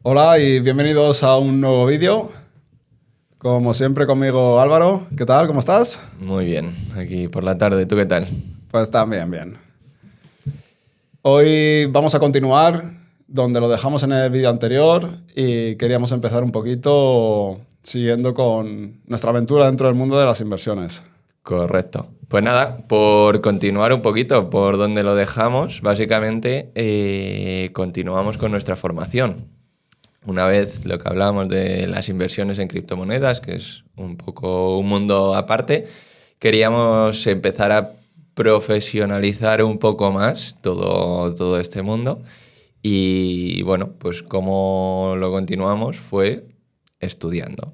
Hola y bienvenidos a un nuevo vídeo. Como siempre conmigo Álvaro. ¿Qué tal? ¿Cómo estás? Muy bien, aquí por la tarde. ¿Tú qué tal? Pues también bien. Hoy vamos a continuar donde lo dejamos en el vídeo anterior y queríamos empezar un poquito siguiendo con nuestra aventura dentro del mundo de las inversiones. Correcto. Pues nada, por continuar un poquito por donde lo dejamos, básicamente continuamos con nuestra formación. Una vez lo que hablábamos de las inversiones en criptomonedas, que es un poco un mundo aparte, queríamos empezar a profesionalizar un poco más todo este mundo. Y bueno, pues como lo continuamos fue estudiando.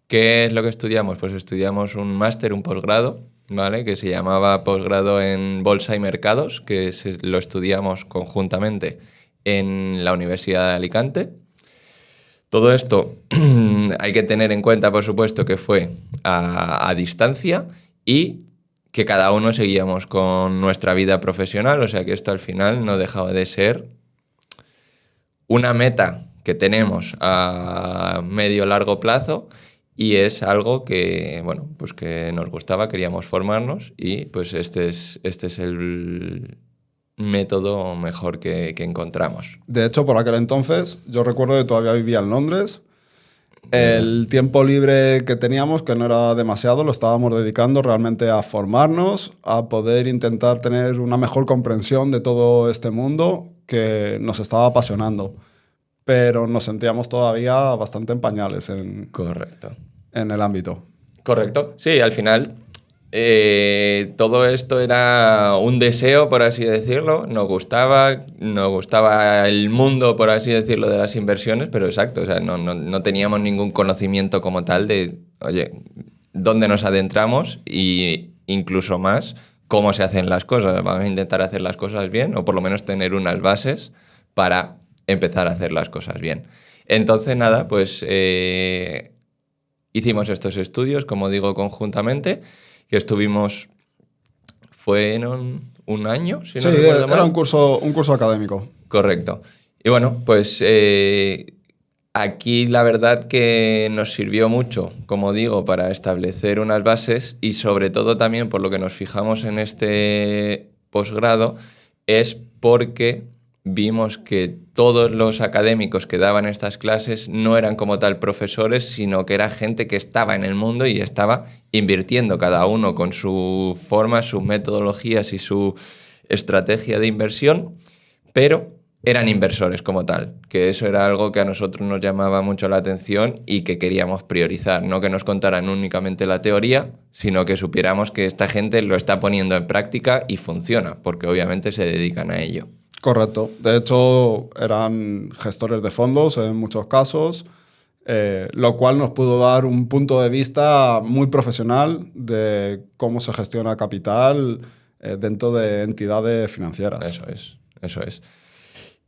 ¿Qué es lo que estudiamos? Pues estudiamos un máster, un posgrado, ¿vale? Que se llamaba posgrado en Bolsa y Mercados, que lo estudiamos conjuntamente en la Universidad de Alicante. Todo esto hay que tener en cuenta, por supuesto, que fue a distancia y que cada uno seguíamos con nuestra vida profesional, o sea que esto al final no dejaba de ser una meta que tenemos a medio largo plazo y es algo que, bueno, pues que nos gustaba, queríamos formarnos y pues este es el método mejor que encontramos. De hecho, por aquel entonces, yo recuerdo que todavía vivía en Londres. Ya. El tiempo libre que teníamos, que no era demasiado, lo estábamos dedicando realmente a formarnos, a poder intentar tener una mejor comprensión de todo este mundo que nos estaba apasionando. Pero nos sentíamos todavía bastante en pañales Correcto. en el ámbito. Correcto. Sí, al final todo esto era un deseo, por así decirlo. Nos gustaba el mundo, por así decirlo, de las inversiones, pero exacto, o sea, no teníamos ningún conocimiento como tal de, oye, dónde nos adentramos y incluso más, cómo se hacen las cosas. Vamos a intentar hacer las cosas bien o por lo menos tener unas bases para empezar a hacer las cosas bien. Entonces, nada, pues hicimos estos estudios, como digo, conjuntamente, que estuvimos, fueron un año, si Sí, no recuerdo era mal. un curso académico. Correcto. Y bueno, pues aquí la verdad que nos sirvió mucho, como digo, para establecer unas bases y sobre todo también por lo que nos fijamos en este posgrado es porque vimos que todos los académicos que daban estas clases no eran como tal profesores, sino que era gente que estaba en el mundo y estaba invirtiendo cada uno con su forma, sus metodologías y su estrategia de inversión, pero eran inversores como tal, que eso era algo que a nosotros nos llamaba mucho la atención y que queríamos priorizar, no que nos contaran únicamente la teoría, sino que supiéramos que esta gente lo está poniendo en práctica y funciona, porque obviamente se dedican a ello. Correcto. De hecho, eran gestores de fondos en muchos casos, lo cual nos pudo dar un punto de vista muy profesional de cómo se gestiona capital dentro de entidades financieras. Eso es, eso es.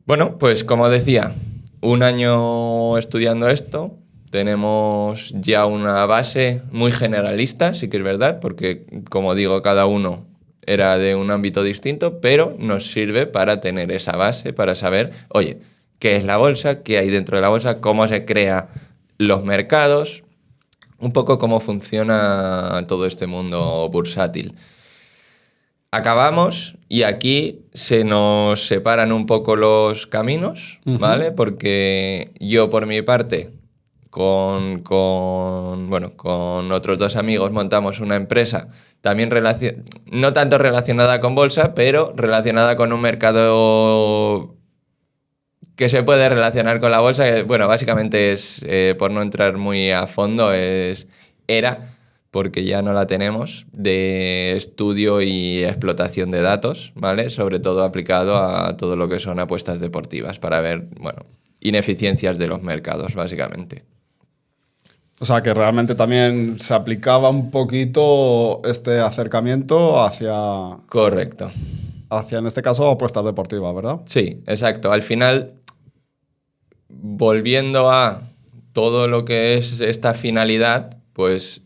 Bueno, pues como decía, un año estudiando esto, tenemos ya una base muy generalista, sí que es verdad, porque como digo, cada uno era de un ámbito distinto, pero nos sirve para tener esa base, para saber, oye, qué es la bolsa, qué hay dentro de la bolsa, cómo se crean los mercados, un poco cómo funciona todo este mundo bursátil. Acabamos y aquí se nos separan un poco los caminos, ¿vale? Ujú. Porque yo por mi parte, bueno, con otros dos amigos montamos una empresa, también no tanto relacionada con bolsa, pero relacionada con un mercado que se puede relacionar con la bolsa, que, bueno, básicamente es, por no entrar muy a fondo, era, porque ya no la tenemos, de estudio y explotación de datos, ¿vale? Sobre todo aplicado a todo lo que son apuestas deportivas, para ver, bueno, ineficiencias de los mercados, básicamente. O sea, que realmente también se aplicaba un poquito este acercamiento Correcto. hacia en este caso, apuestas deportivas, ¿verdad? Sí, exacto. Al final, volviendo a todo lo que es esta finalidad, pues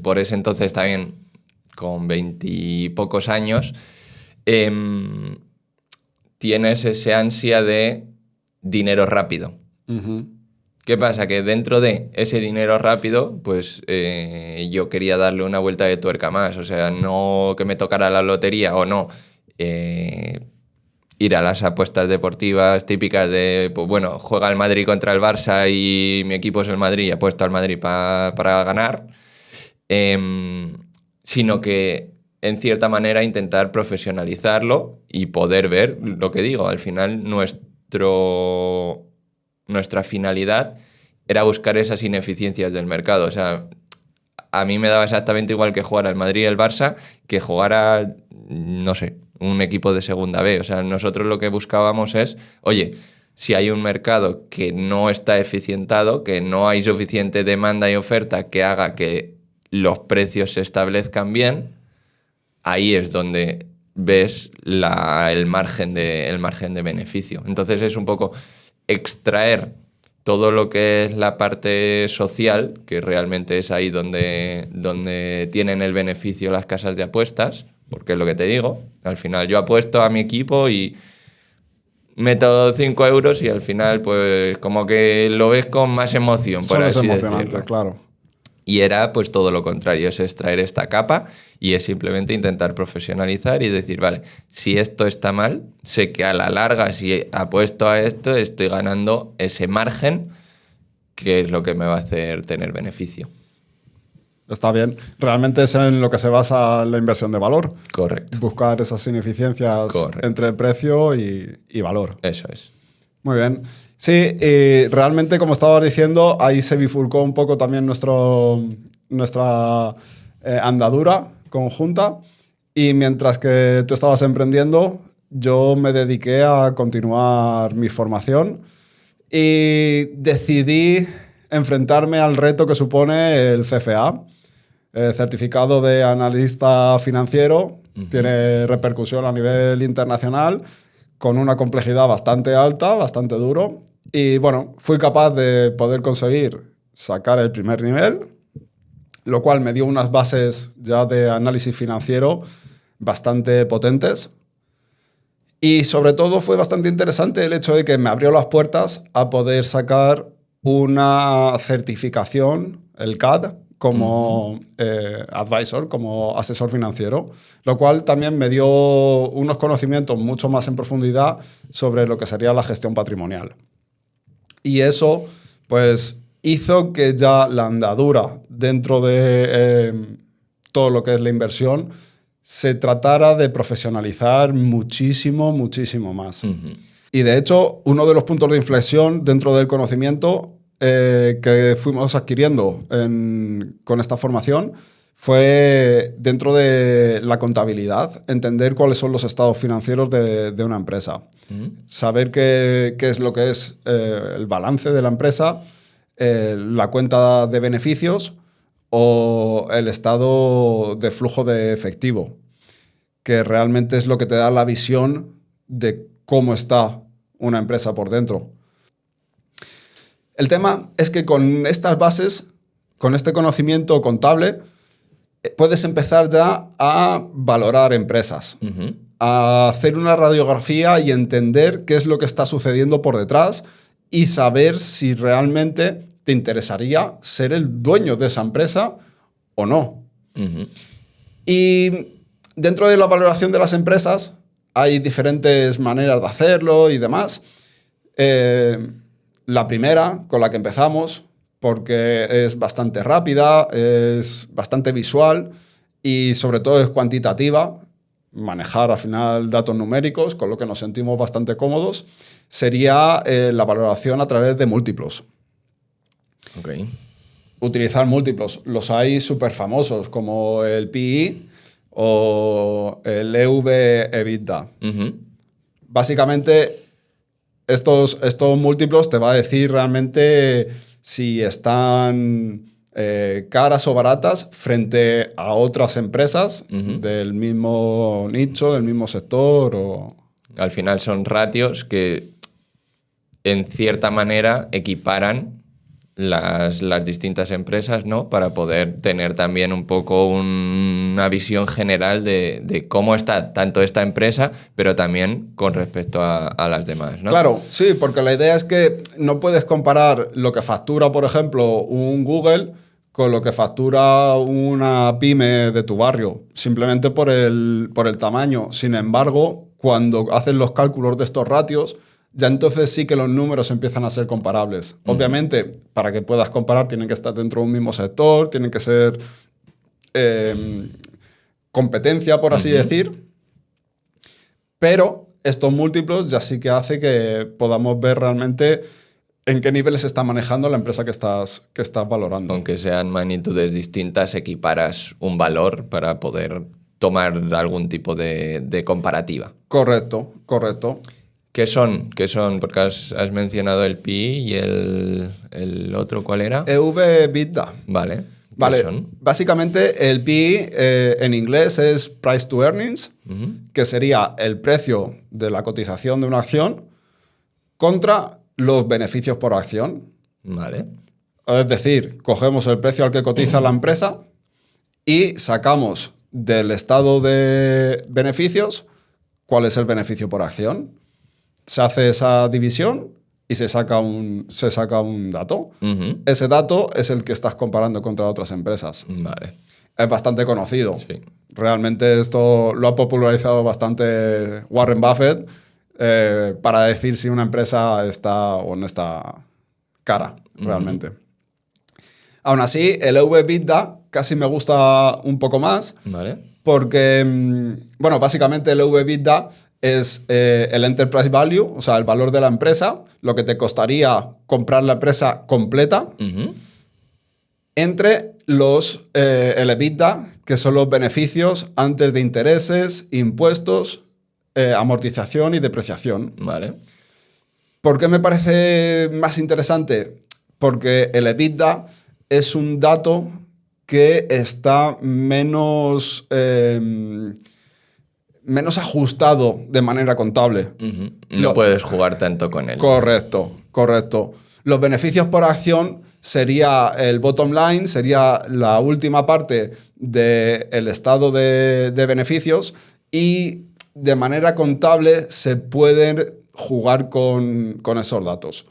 por ese entonces también, con 20 y pocos años, tienes ese ansia de dinero rápido. Ujú. ¿Qué pasa? Que dentro de ese dinero rápido, pues yo quería darle una vuelta de tuerca más. O sea, no que me tocara la lotería o no. Ir a las apuestas deportivas típicas de, pues bueno, juega el Madrid contra el Barça y mi equipo es el Madrid y apuesto al Madrid para ganar. Sino que, en cierta manera, intentar profesionalizarlo y poder ver lo que digo. Al final, nuestra finalidad era buscar esas ineficiencias del mercado. O sea, a mí me daba exactamente igual que jugar al Madrid y el Barça que jugar a, no sé, un equipo de segunda B. O sea, nosotros lo que buscábamos es, oye, si hay un mercado que no está eficientado, que no hay suficiente demanda y oferta que haga que los precios se establezcan bien, ahí es donde ves el margen de beneficio. Entonces es un poco extraer todo lo que es la parte social, que realmente es ahí donde tienen el beneficio las casas de apuestas, porque es lo que te digo, al final yo apuesto a mi equipo y meto 5 euros y al final pues como que lo ves con más emoción, por Solo es así emocionante, decirlo. claro. Y era pues todo lo contrario, es extraer esta capa y es simplemente intentar profesionalizar y decir, vale, si esto está mal, sé que a la larga si apuesto a esto estoy ganando ese margen que es lo que me va a hacer tener beneficio. Está bien. Realmente es en lo que se basa la inversión de valor. Correcto. Buscar esas ineficiencias Correcto. entre precio y valor. Eso es. Muy bien. Sí, realmente, como estabas diciendo, ahí se bifurcó un poco también nuestra andadura conjunta. Y mientras que tú estabas emprendiendo, yo me dediqué a continuar mi formación y decidí enfrentarme al reto que supone el CFA, certificado de analista financiero. Uh-huh. Tiene repercusión a nivel internacional, con una complejidad bastante alta, bastante duro. Y bueno, fui capaz de poder conseguir sacar el primer nivel, lo cual me dio unas bases ya de análisis financiero bastante potentes. Y sobre todo fue bastante interesante el hecho de que me abrió las puertas a poder sacar una certificación, el CAD, como advisor, como asesor financiero, lo cual también me dio unos conocimientos mucho más en profundidad sobre lo que sería la gestión patrimonial. Y eso, pues, hizo que ya la andadura dentro de todo lo que es la inversión se tratara de profesionalizar muchísimo, muchísimo más. Uh-huh. Y de hecho, uno de los puntos de inflexión dentro del conocimiento que fuimos adquiriendo con esta formación fue dentro de la contabilidad, entender cuáles son los estados financieros de una empresa. Saber qué es lo que es el balance de la empresa, la cuenta de beneficios o el estado de flujo de efectivo, que realmente es lo que te da la visión de cómo está una empresa por dentro. El tema es que con estas bases, con este conocimiento contable, puedes empezar ya a valorar empresas, uh-huh, a hacer una radiografía y entender qué es lo que está sucediendo por detrás y saber si realmente te interesaría ser el dueño de esa empresa o no. Uh-huh. Y dentro de la valoración de las empresas hay diferentes maneras de hacerlo y demás. La primera, con la que empezamos, porque es bastante rápida, es bastante visual y sobre todo es cuantitativa, manejar al final datos numéricos, con lo que nos sentimos bastante cómodos, sería la valoración a través de múltiplos. Okay. Utilizar múltiplos. Los hay súper famosos, como el PI o el EV/EBITDA. Uh-huh. Básicamente, estos múltiplos te va a decir realmente si están caras o baratas frente a otras empresas, uh-huh, del mismo nicho, del mismo sector. Al final son ratios que en cierta manera equiparan las distintas empresas, ¿no? Para poder tener también un poco una visión general de cómo está tanto esta empresa, pero también con respecto a las demás, ¿no? Claro, sí, porque la idea es que no puedes comparar lo que factura, por ejemplo, un Google con lo que factura una pyme de tu barrio, simplemente por el tamaño. Sin embargo, cuando haces los cálculos de estos ratios, ya entonces sí que los números empiezan a ser comparables. Obviamente, para que puedas comparar, tienen que estar dentro de un mismo sector, tienen que ser competencia, por así decir. Pero estos múltiplos ya sí que hace que podamos ver realmente en qué niveles se está manejando la empresa que estás valorando. Aunque sean magnitudes distintas, equiparas un valor para poder tomar algún tipo de comparativa. Correcto, correcto. ¿Qué son? Porque has mencionado el PI y el otro, ¿cuál era? EV/EBITDA. Vale. Vale, son? básicamente el PI en inglés es Price to Earnings, que sería el precio de la cotización de una acción contra los beneficios por acción. Vale. Es decir, cogemos el precio al que cotiza la empresa y sacamos del estado de beneficios cuál es el beneficio por acción. Se hace esa división y se saca un dato. Ese dato es el que estás comparando contra otras empresas. Vale. Es bastante conocido. Sí. Realmente esto lo ha popularizado bastante Warren Buffett para decir si una empresa está o no está cara, realmente. Aún así, el EV/EBITDA casi me gusta un poco más. Vale. Porque, bueno, básicamente el EV/EBITDA es el enterprise value, o sea, el valor de la empresa, lo que te costaría comprar la empresa completa, entre el EBITDA, que son los beneficios antes de intereses, impuestos, amortización y depreciación. Vale. ¿Por qué me parece más interesante? Porque el EBITDA es un dato que está menos ajustado de manera contable. No puedes jugar tanto con él. Correcto, correcto. Los beneficios por acción sería el bottom line, sería la última parte del estado de beneficios y de manera contable se pueden jugar con esos datos.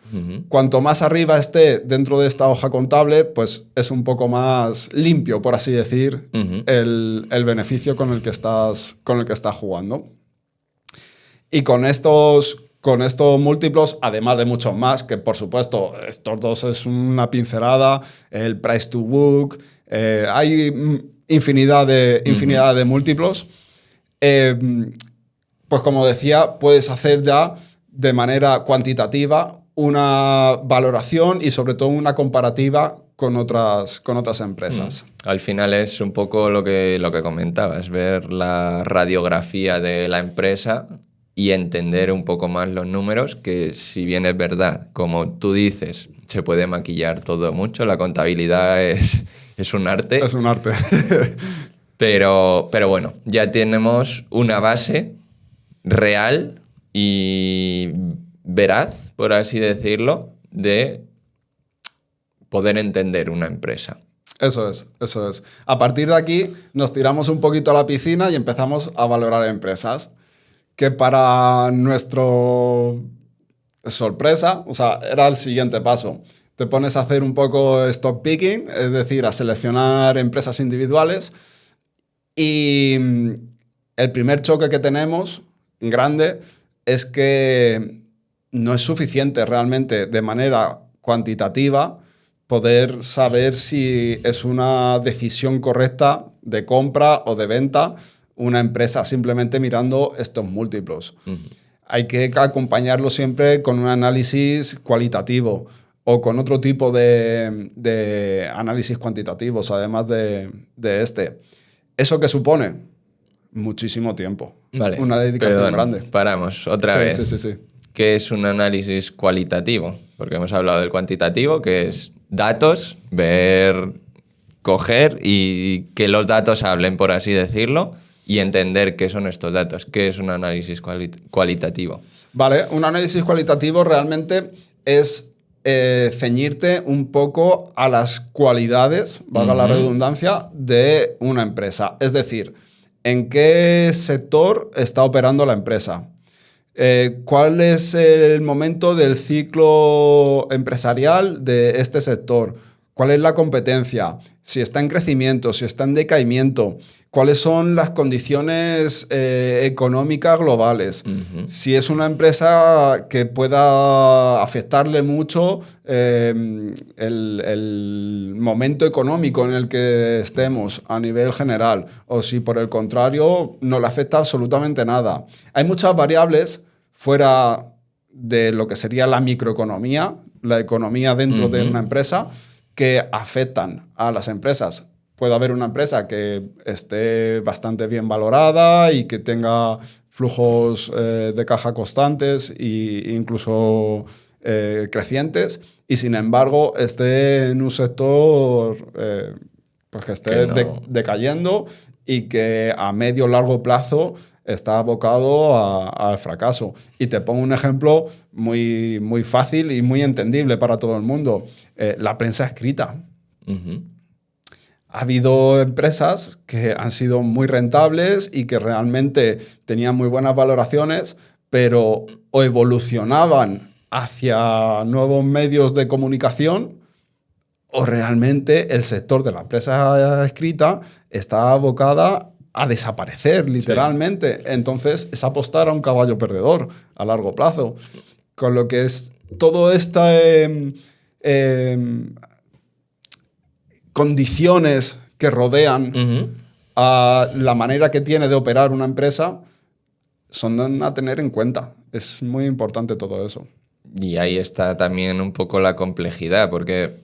Cuanto más arriba esté dentro de esta hoja contable, pues es un poco más limpio, por así decir, el beneficio con el que estás jugando. Y con estos múltiplos, además de muchos más, que por supuesto estos dos es una pincelada, el price to book, hay infinidad de múltiplos. Pues como decía, puedes hacer ya de manera cuantitativa una valoración y sobre todo una comparativa con otras empresas. Al final es un poco lo que comentabas, ver la radiografía de la empresa y entender un poco más los números, que si bien es verdad, como tú dices, se puede maquillar todo mucho, la contabilidad es un arte. Es un arte. Pero bueno, ya tenemos una base real y veraz, por así decirlo, de poder entender una empresa. Eso es. A partir de aquí nos tiramos un poquito a la piscina y empezamos a valorar empresas que para nuestra sorpresa, o sea, era el siguiente paso. Te pones a hacer un poco stock picking, es decir, a seleccionar empresas individuales y el primer choque que tenemos grande es que no es suficiente realmente de manera cuantitativa poder saber si es una decisión correcta de compra o de venta una empresa simplemente mirando estos múltiplos. Hay que acompañarlo siempre con un análisis cualitativo o con otro tipo de análisis cuantitativos, además de este. ¿Eso qué supone? Muchísimo tiempo. Vale. Una dedicación grande. Paramos otra vez. Sí. ¿Qué es un análisis cualitativo? Porque hemos hablado del cuantitativo, que es datos, ver, coger y que los datos hablen, por así decirlo, y entender qué son estos datos. ¿Qué es un análisis cualitativo? Vale, un análisis cualitativo realmente es ceñirte un poco a las cualidades, valga la redundancia, de una empresa. Es decir, ¿en qué sector está operando la empresa? ¿Cuál es el momento del ciclo empresarial de este sector? ¿Cuál es la competencia? Si está en crecimiento, si está en decaimiento. ¿Cuáles son las condiciones económicas globales? Si es una empresa que pueda afectarle mucho el momento económico en el que estemos a nivel general, o si por el contrario no le afecta absolutamente nada. Hay muchas variables fuera de lo que sería la microeconomía, la economía dentro de una empresa, que afectan a las empresas. Puede haber una empresa que esté bastante bien valorada y que tenga flujos de caja constantes e incluso crecientes, y sin embargo esté en un sector pues que esté decayendo y que a medio o largo plazo está abocado al fracaso. Y te pongo un ejemplo muy, muy fácil y muy entendible para todo el mundo. La prensa escrita. Ha habido empresas que han sido muy rentables y que realmente tenían muy buenas valoraciones, pero o evolucionaban hacia nuevos medios de comunicación, o realmente el sector de la prensa escrita está abocada a desaparecer, literalmente. Sí. Entonces, es apostar a un caballo perdedor a largo plazo. Con lo que es todo este condiciones que rodean a la manera que tiene de operar una empresa son a tener en cuenta. Es muy importante todo eso. Y ahí está también un poco la complejidad, porque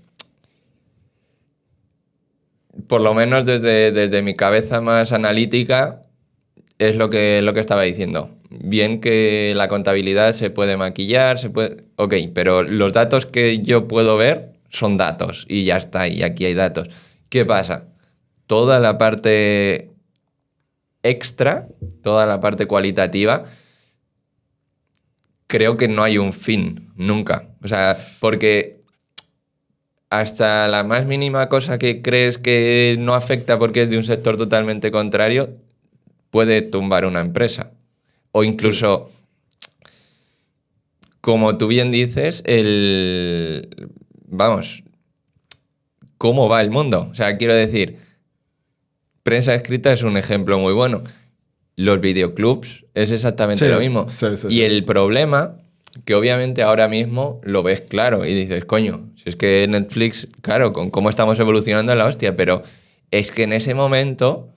por lo menos desde mi cabeza más analítica es lo que estaba diciendo. Bien que la contabilidad se puede maquillar, ok, pero los datos que yo puedo ver son datos y ya está, y aquí hay datos. ¿Qué pasa? Toda la parte extra, toda la parte cualitativa, creo que no hay un fin, nunca. O sea, porque hasta la más mínima cosa que crees que no afecta porque es de un sector totalmente contrario, puede tumbar una empresa. O incluso, como tú bien dices, vamos, ¿cómo va el mundo? O sea, quiero decir, prensa escrita es un ejemplo muy bueno. Los videoclubs es exactamente lo mismo. Y el problema, que obviamente ahora mismo lo ves claro y dices, coño, si es que Netflix, claro, con cómo estamos evolucionando la hostia, pero es que en ese momento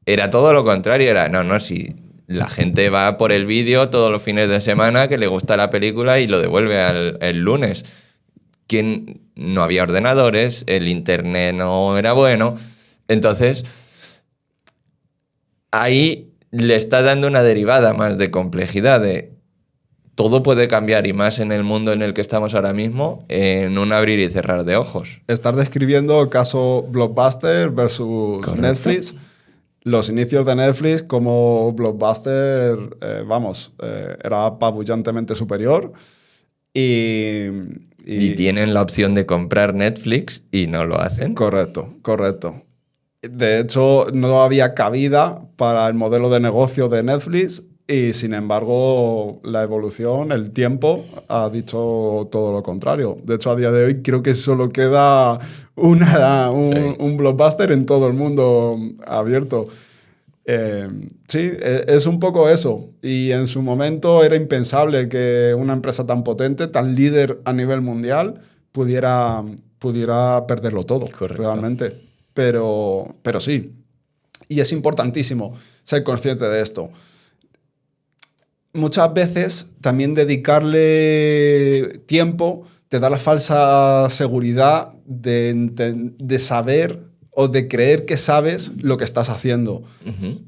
era todo lo contrario. Era, no, si la gente va por el vídeo todos los fines de semana, que le gusta la película y lo devuelve el lunes. Que no había ordenadores, el internet no era bueno. Entonces, ahí le está dando una derivada más de complejidad, de todo puede cambiar, y más en el mundo en el que estamos ahora mismo, en un abrir y cerrar de ojos. Estás describiendo el caso Blockbuster versus Correcto. Netflix. Los inicios de Netflix como Blockbuster, era apabullantemente superior. Y tienen la opción de comprar Netflix y no lo hacen. Correcto. De hecho, no había cabida para el modelo de negocio de Netflix y, sin embargo, la evolución, el tiempo, ha dicho todo lo contrario. De hecho, a día de hoy creo que solo queda un Blockbuster en todo el mundo abierto. Sí, es un poco eso. Y en su momento era impensable que una empresa tan potente, tan líder a nivel mundial, pudiera perderlo todo. Correcto. Realmente. Pero sí. Y es importantísimo ser consciente de esto. Muchas veces también dedicarle tiempo te da la falsa seguridad de saber o de creer que sabes lo que estás haciendo.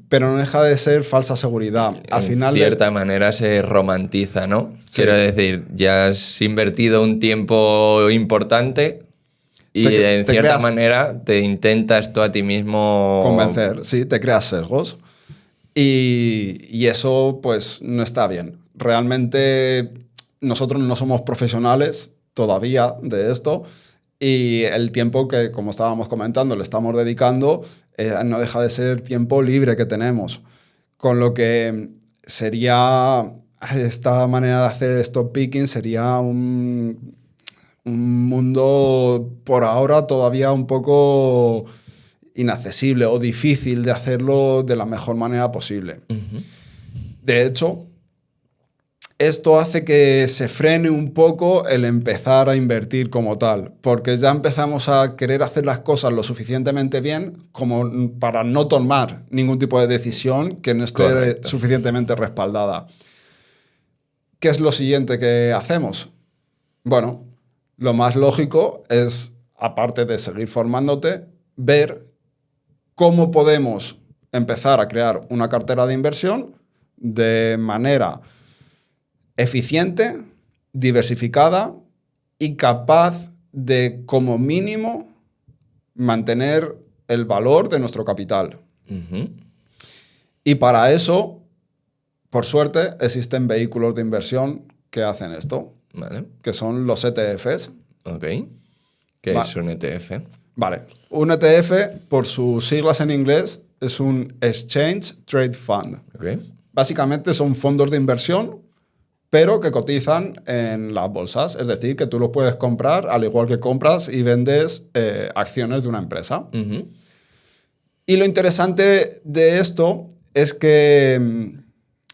Pero no deja de ser falsa seguridad. Al final, de cierta manera se romantiza, ¿no? Sí. Quiero decir, ya has invertido un tiempo importante y en cierta manera te intentas tú a ti mismo convencer. Sí, te creas sesgos. Y eso pues no está bien. Realmente nosotros no somos profesionales todavía de esto y el tiempo que, como estábamos comentando, le estamos dedicando no deja de ser tiempo libre que tenemos. Con lo que sería, esta manera de hacer stock picking sería un mundo por ahora todavía un poco inaccesible o difícil de hacerlo de la mejor manera posible. Ujú. De hecho, esto hace que se frene un poco el empezar a invertir como tal, porque ya empezamos a querer hacer las cosas lo suficientemente bien como para no tomar ningún tipo de decisión que no esté Correcto. suficientemente respaldada. ¿Qué es lo siguiente que hacemos? Bueno, lo más lógico es, aparte de seguir formándote, ver cómo podemos empezar a crear una cartera de inversión de manera eficiente, diversificada y capaz de, como mínimo, mantener el valor de nuestro capital. Ujú. Y para eso, por suerte, existen vehículos de inversión que hacen esto, Vale. que son los ETFs. Ok. ¿Qué Va- es un ETF? Vale, un ETF, por sus siglas en inglés, es un Exchange Trade Fund. Ok. Básicamente son fondos de inversión, pero que cotizan en las bolsas. Es decir, que tú los puedes comprar al igual que compras y vendes acciones de una empresa. Ujú. Y lo interesante de esto es que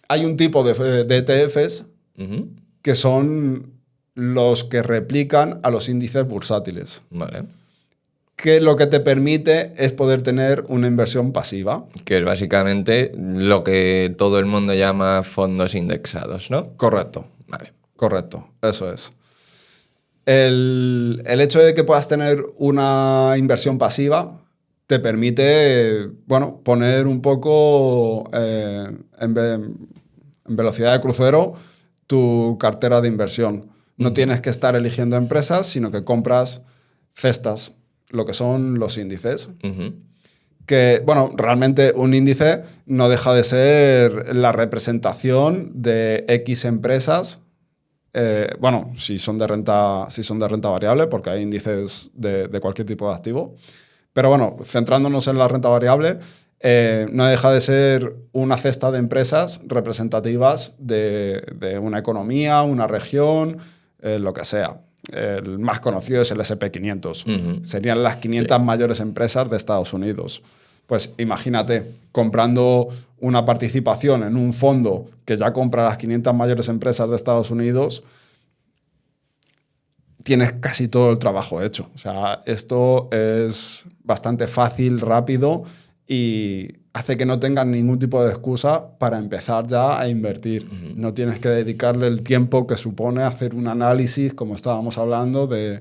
hay un tipo de ETFs Ujú. que son los que replican a los índices bursátiles, Vale. que lo que te permite es poder tener una inversión pasiva. Que es básicamente lo que todo el mundo llama fondos indexados, ¿no? Correcto, Vale. correcto, eso es. El hecho de que puedas tener una inversión pasiva te permite, bueno, poner un poco en velocidad de crucero tu cartera de inversión. No tienes que estar eligiendo empresas, sino que compras cestas, lo que son los índices. Ujú. Que, bueno, realmente un índice no deja de ser la representación de X empresas. Bueno, si son de renta variable, porque hay índices de cualquier tipo de activo. Pero bueno, centrándonos en la renta variable, no deja de ser una cesta de empresas representativas de una economía, una región, lo que sea. El más conocido es el S&P 500. Ujú. Serían las 500 Sí. mayores empresas de Estados Unidos. Pues imagínate, comprando una participación en un fondo que ya compra las 500 mayores empresas de Estados Unidos, tienes casi todo el trabajo hecho. O sea, esto es bastante fácil, rápido y hace que no tengas ningún tipo de excusa para empezar ya a invertir. No tienes que dedicarle el tiempo que supone hacer un análisis, como estábamos hablando, de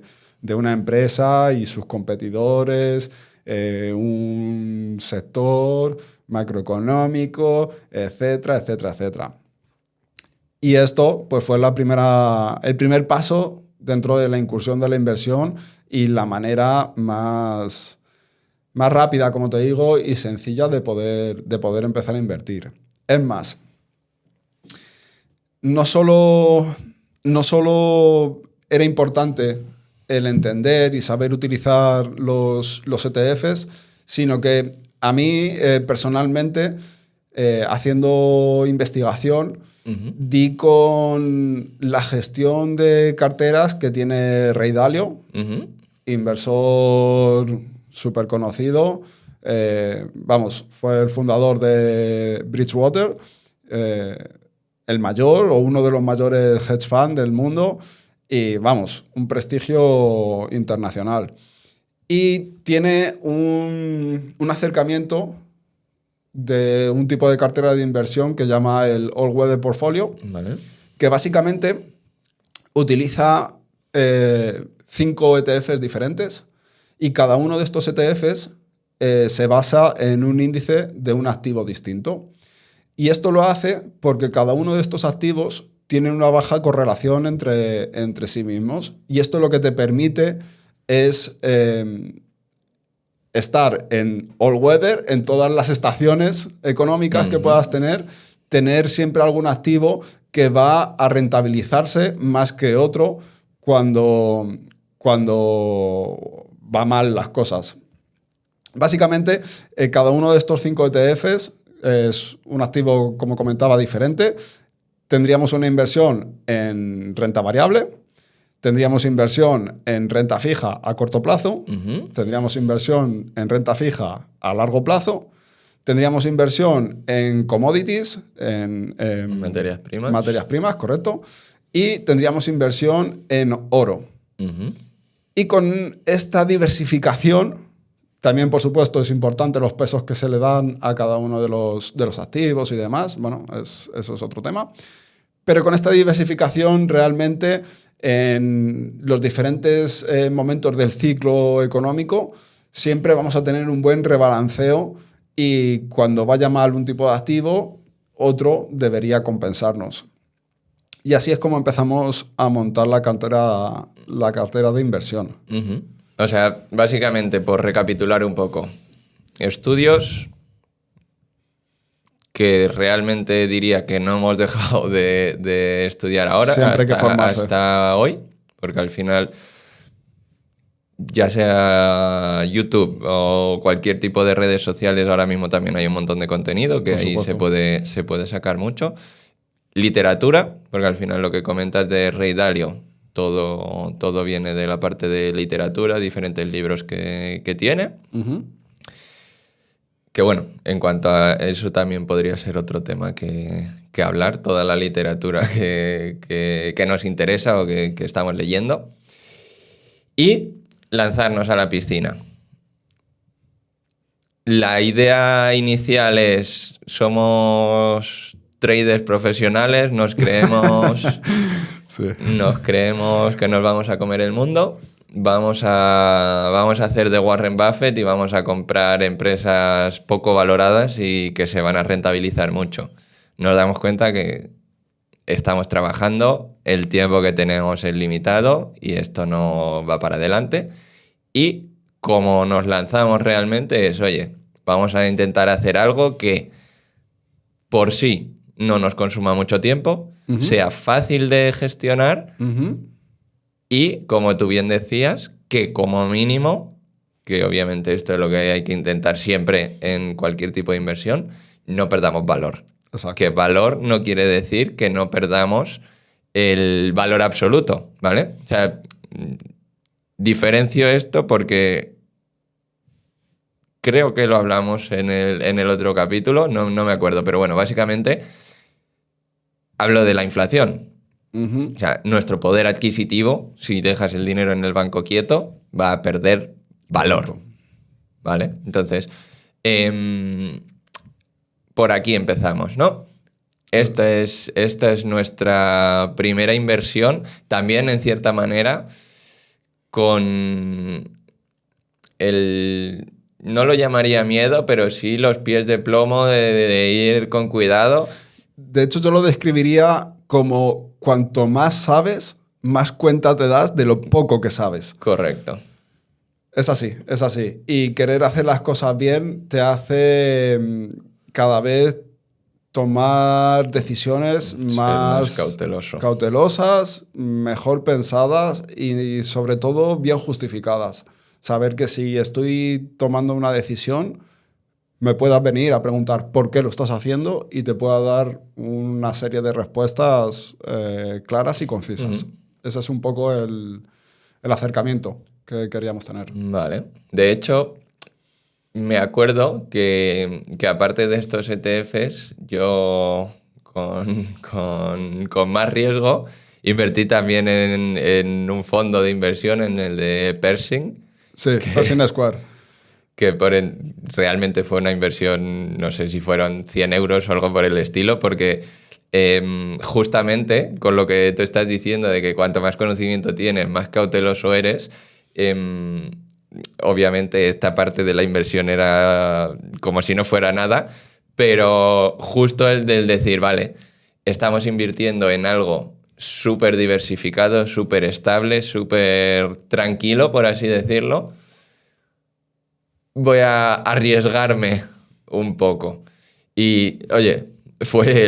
una empresa y sus competidores, un sector macroeconómico, etcétera, etcétera, etcétera. Y esto pues, fue el primer paso dentro de la incursión de la inversión y la manera más rápida, como te digo, y sencilla de poder empezar a invertir. Es más, no solo era importante el entender y saber utilizar los ETFs, sino que a mí personalmente, haciendo investigación, di con la gestión de carteras que tiene Ray Dalio, Ujú. inversor súper conocido. Vamos, fue el fundador de Bridgewater, el mayor o uno de los mayores hedge funds del mundo y, vamos, un prestigio internacional. Y tiene un acercamiento de un tipo de cartera de inversión que llama el All Weather Portfolio, Vale. que básicamente utiliza 5 ETFs diferentes y cada uno de estos ETFs se basa en un índice de un activo distinto. Y esto lo hace porque cada uno de estos activos tiene una baja correlación entre sí mismos y esto lo que te permite es estar en all weather, en todas las estaciones económicas que puedas tener siempre algún activo que va a rentabilizarse más que otro cuando va mal las cosas. Básicamente, cada uno de estos 5 ETFs es un activo, como comentaba, diferente. Tendríamos una inversión en renta variable, tendríamos inversión en renta fija a corto plazo, tendríamos inversión en renta fija a largo plazo, tendríamos inversión en commodities, en materias primas. Materias primas, correcto. Y tendríamos inversión en oro. Y con esta diversificación, también, por supuesto, es importante los pesos que se le dan a cada uno de los activos y demás. Bueno, eso es otro tema. Pero con esta diversificación, realmente, en los diferentes momentos del ciclo económico, siempre vamos a tener un buen rebalanceo y cuando vaya mal un tipo de activo, otro debería compensarnos. Y así es como empezamos a montar la cartera de inversión. O sea, básicamente, por recapitular un poco, estudios que realmente diría que no hemos dejado de estudiar ahora hasta hoy, porque al final, ya sea YouTube o cualquier tipo de redes sociales, ahora mismo también hay un montón de contenido que ahí se puede sacar mucho. Literatura, porque al final lo que comentas de Ray Dalio, todo viene de la parte de literatura, diferentes libros que tiene. Que bueno, en cuanto a eso también podría ser otro tema que hablar, toda la literatura que nos interesa o que estamos leyendo. Y lanzarnos a la piscina. La idea inicial es, somos traders profesionales, nos creemos que nos vamos a comer el mundo, vamos a hacer de Warren Buffett y vamos a comprar empresas poco valoradas y que se van a rentabilizar mucho. Nos damos cuenta que estamos trabajando, el tiempo que tenemos es limitado y esto no va para adelante. Y como nos lanzamos realmente es, oye, vamos a intentar hacer algo que por sí no nos consuma mucho tiempo, sea fácil de gestionar y, como tú bien decías, que como mínimo, que obviamente esto es lo que hay que intentar siempre en cualquier tipo de inversión, no perdamos valor. Exacto. Que valor no quiere decir que no perdamos el valor absoluto, ¿vale? O sea, diferencio esto porque creo que lo hablamos en el otro capítulo, no me acuerdo, pero bueno, básicamente hablo de la inflación. O sea, nuestro poder adquisitivo, si dejas el dinero en el banco quieto, va a perder valor, ¿vale? Entonces, por aquí empezamos, ¿no? Esta es nuestra primera inversión, también en cierta manera con no lo llamaría miedo, pero sí los pies de plomo de ir con cuidado. De hecho, yo lo describiría como cuanto más sabes, más cuenta te das de lo poco que sabes. Correcto. Es así, es así. Y querer hacer las cosas bien te hace cada vez tomar decisiones más cautelosas, mejor pensadas y sobre todo bien justificadas. Saber que si estoy tomando una decisión, me puedas venir a preguntar por qué lo estás haciendo y te pueda dar una serie de respuestas claras y concisas. Ese es un poco el acercamiento que queríamos tener. Vale. De hecho, me acuerdo que aparte de estos ETFs, yo con más riesgo invertí también en un fondo de inversión, en el de Pershing. Sí, Pershing Square. Que realmente fue una inversión, no sé si fueron 100 euros o algo por el estilo, porque justamente con lo que tú estás diciendo de que cuanto más conocimiento tienes, más cauteloso eres, obviamente esta parte de la inversión era como si no fuera nada, pero justo el del decir, vale, estamos invirtiendo en algo súper diversificado, súper estable, súper tranquilo, por así decirlo, voy a arriesgarme un poco. Y, oye,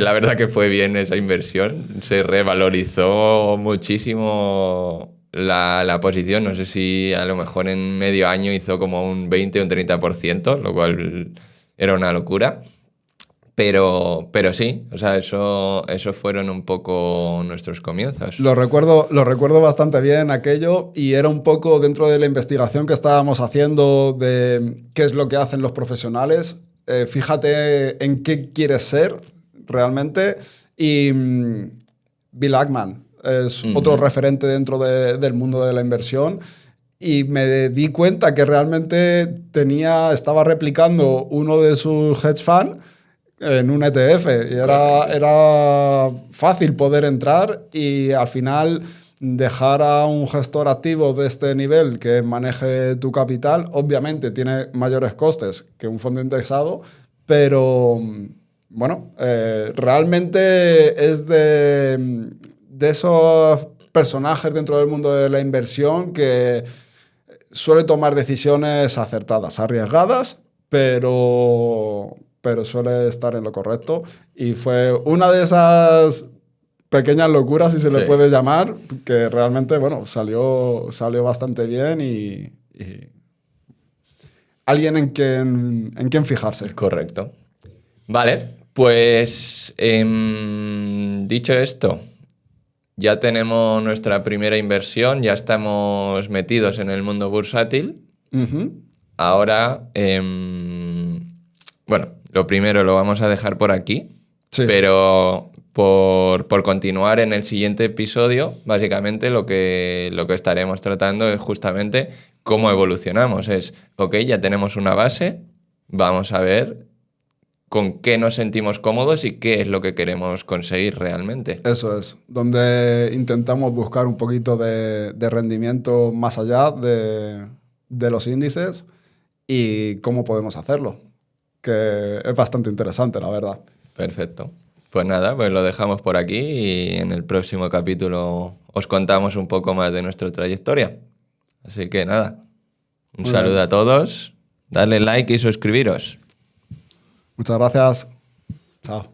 la verdad que fue bien esa inversión. Se revalorizó muchísimo la posición, no sé si a lo mejor en medio año hizo como un 20 o un 30%, lo cual era una locura. Pero sí, o sea, eso fueron un poco nuestros comienzos. Lo recuerdo bastante bien aquello, y era un poco dentro de la investigación que estábamos haciendo de qué es lo que hacen los profesionales. Fíjate en qué quieres ser realmente. Y Bill Ackman es otro referente dentro del mundo de la inversión. Y me di cuenta que realmente estaba replicando uno de sus hedge funds en un ETF. Y era fácil poder entrar, y al final dejar a un gestor activo de este nivel que maneje tu capital, obviamente tiene mayores costes que un fondo indexado, pero bueno, realmente es de esos personajes dentro del mundo de la inversión que suele tomar decisiones acertadas, arriesgadas, pero suele estar en lo correcto. Y fue una de esas pequeñas locuras, si se le puede llamar, que realmente, bueno, salió bastante bien, y alguien en quien fijarse. Correcto. Vale, pues dicho esto, ya tenemos nuestra primera inversión, ya estamos metidos en el mundo bursátil. Ahora, bueno, lo primero lo vamos a dejar por aquí, pero por continuar en el siguiente episodio, básicamente lo que estaremos tratando es justamente cómo evolucionamos. Ok, ya tenemos una base, vamos a ver con qué nos sentimos cómodos y qué es lo que queremos conseguir realmente. Eso es, donde intentamos buscar un poquito de rendimiento más allá de los índices, y cómo podemos hacerlo, que es bastante interesante, la verdad. Perfecto. Pues nada, pues lo dejamos por aquí, y en el próximo capítulo os contamos un poco más de nuestra trayectoria. Así que nada, un saludo a todos, darle like y suscribiros. Muchas gracias. Chao.